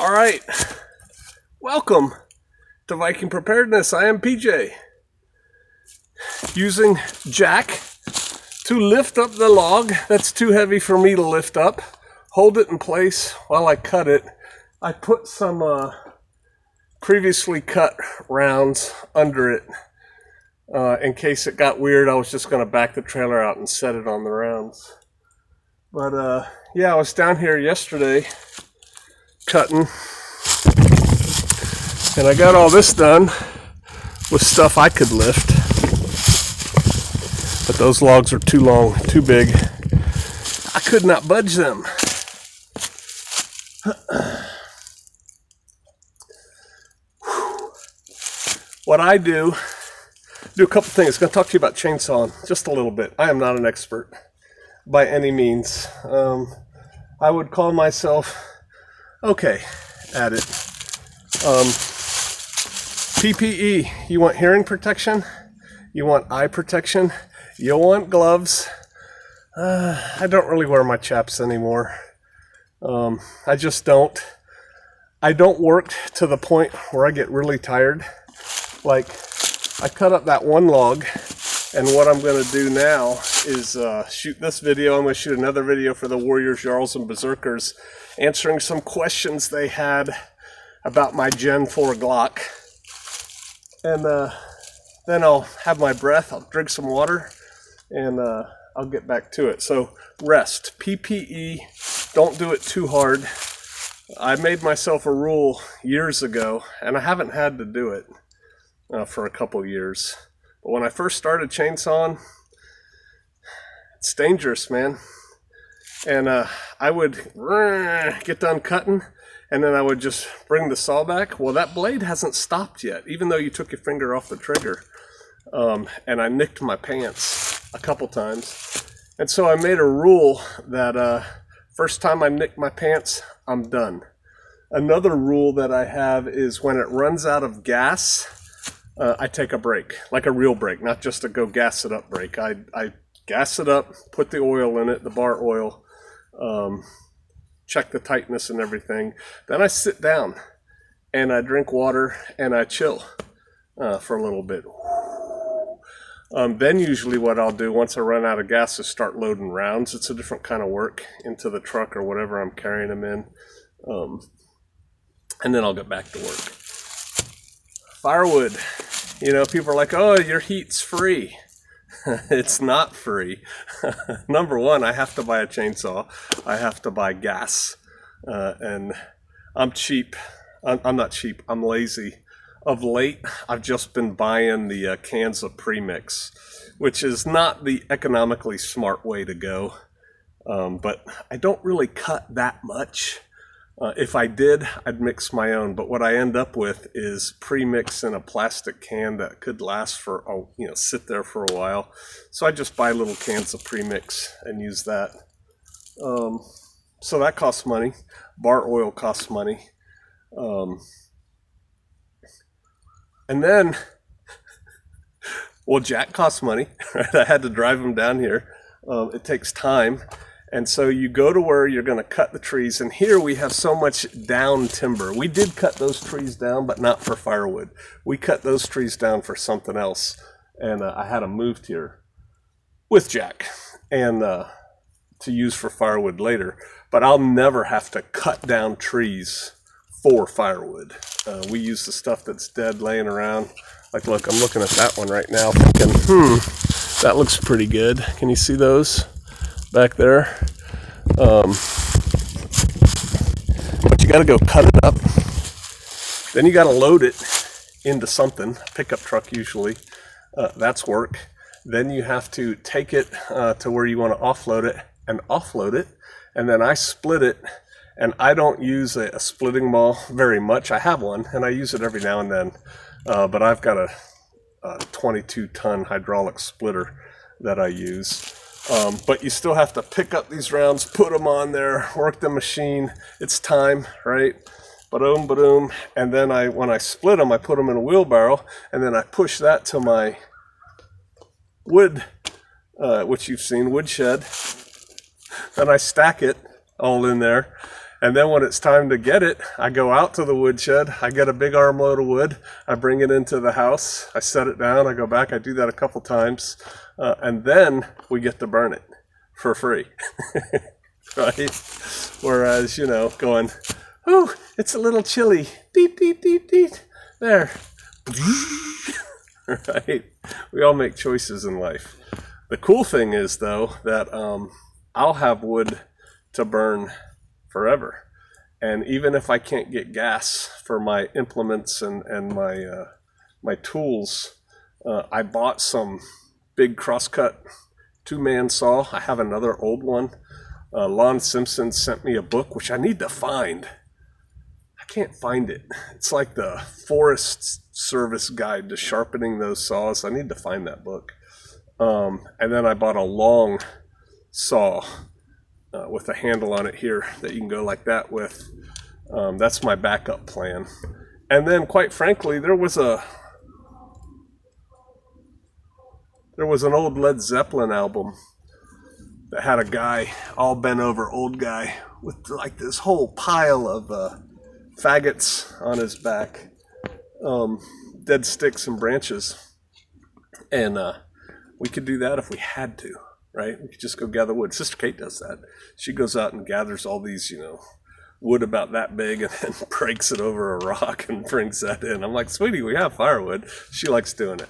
All right, welcome to Viking Preparedness. I am PJ, using Jack to lift up the log that's too heavy for me to lift up, hold it in place while I cut it. I put some previously cut rounds under it in case it got weird. I was just going to back the trailer out and set it on the rounds. But yeah, I was down here yesterday cutting, and I got all this done with stuff I could lift, but those logs are too long, too big. I could not budge them. What I do a couple things. I'm going to talk to you about chainsawing just a little bit. I am not an expert by any means. I would call myself okay at it. PPE, you want hearing protection, you want eye protection, you want gloves. I don't really wear my chaps anymore. I just don't. I don't work to the point where I get really tired. Like, I cut up that one log, and what I'm going to do now is shoot this video. I'm going to shoot another video for the Warriors, Jarls, and Berserkers, answering some questions they had about my Gen 4 Glock. And then I'll have my breath, I'll drink some water, and I'll get back to it. So rest, PPE, don't do it too hard. I made myself a rule years ago, and I haven't had to do it for a couple years. But when I first started chainsawing, it's dangerous, man. And I would get done cutting, and then I would just bring the saw back. Well, that blade hasn't stopped yet, even though you took your finger off the trigger. And I nicked my pants a couple times. And so I made a rule that first time I nick my pants, I'm done. Another rule that I have is when it runs out of gas, I take a break, like a real break, not just a go gas it up break. I gas it up, put the oil in it, the bar oil, check the tightness and everything. Then I sit down and I drink water and I chill for a little bit. Then usually what I'll do once I run out of gas is start loading rounds. It's a different kind of work into the truck or whatever I'm carrying them in. And then I'll get back to work. Firewood. You know, people are like, oh, your heat's free. It's not free. Number one, I have to buy a chainsaw. I have to buy gas. And I'm cheap. I'm not cheap. I'm lazy. Of late, I've just been buying the cans of premix, which is not the economically smart way to go. But I don't really cut that much. If I did, I'd mix my own. But what I end up with is premix in a plastic can that could last for, sit there for a while. So I just buy little cans of premix and use that. So that costs money. Bar oil costs money. And then, well, Jack costs money, right? I had to drive him down here. It takes time. And so you go to where you're going to cut the trees. And here we have so much down timber. We did cut those trees down, but not for firewood. We cut those trees down for something else. And I had them moved here with Jack and to use for firewood later. But I'll never have to cut down trees for firewood. We use the stuff that's dead laying around. Like, look, I'm looking at that one right now thinking, that looks pretty good. Can you see those back there? But you got to go cut it up. Then you got to load it into something, pickup truck usually. That's work. Then you have to take it to where you want to offload it and offload it. And then I split it. And I don't use a splitting maul very much. I have one, and I use it every now and then. But I've got a 22-ton hydraulic splitter that I use. But you still have to pick up these rounds, put them on there, work the machine. It's time, right? Ba-doom, ba-doom. And then when I split them, I put them in a wheelbarrow, and then I push that to my wood, which you've seen, wood shed. Then I stack it all in there. And then when it's time to get it, I go out to the woodshed. I get a big armload of wood. I bring it into the house. I set it down. I go back. I do that a couple times. And then we get to burn it for free. Right? Whereas, you know, going, oh, it's a little chilly. Deet, deet, deet, deet. There. Right? We all make choices in life. The cool thing is, though, that I'll have wood to burn forever. And even if I can't get gas for my implements and my tools, I bought some big crosscut 2-man saw. I have another old one. Lon Simpson sent me a book, which I need to find. I can't find it. It's like the Forest Service guide to sharpening those saws. I need to find that book. And then I bought a long saw with a handle on it here that you can go like that with. That's my backup plan. And then, quite frankly, there was an old Led Zeppelin album that had a guy, all bent over, old guy, with like this whole pile of faggots on his back, dead sticks and branches. And we could do that if we had to, right? We could just go gather wood. Sister Kate does that. She goes out and gathers all these, you know, wood about that big and then breaks it over a rock and brings that in. I'm like, sweetie, we have firewood. She likes doing it.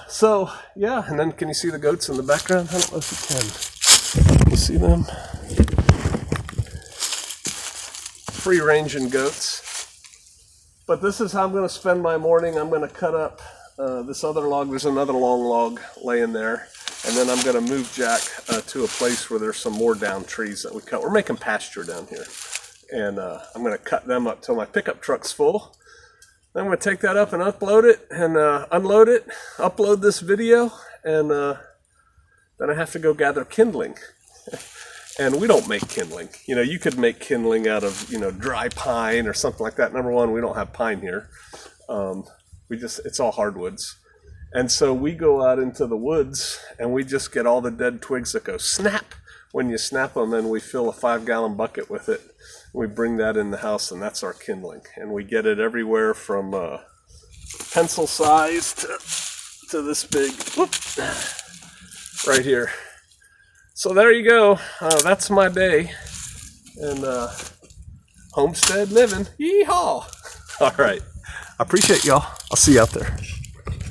So, yeah, and then can you see the goats in the background? I don't know if you can. Can you see them? Free-ranging goats. But this is how I'm going to spend my morning. I'm going to cut up this other log. There's another long log laying there. And then I'm going to move Jack to a place where there's some more down trees that we cut. We're making pasture down here. And I'm going to cut them up till my pickup truck's full. Then I'm going to take that up and upload it and unload it, upload this video, and then I have to go gather kindling. And we don't make kindling. You know, you could make kindling out of, you know, dry pine or something like that. Number one, we don't have pine here. It's all hardwoods. And so we go out into the woods and we just get all the dead twigs that go snap. When you snap them, then we fill a 5-gallon bucket with it. We bring that in the house, and that's our kindling. And we get it everywhere from pencil size to this big, whoop, right here. So there you go. That's my day. And homestead living. Yeehaw! All right. I appreciate y'all. I'll see you out there.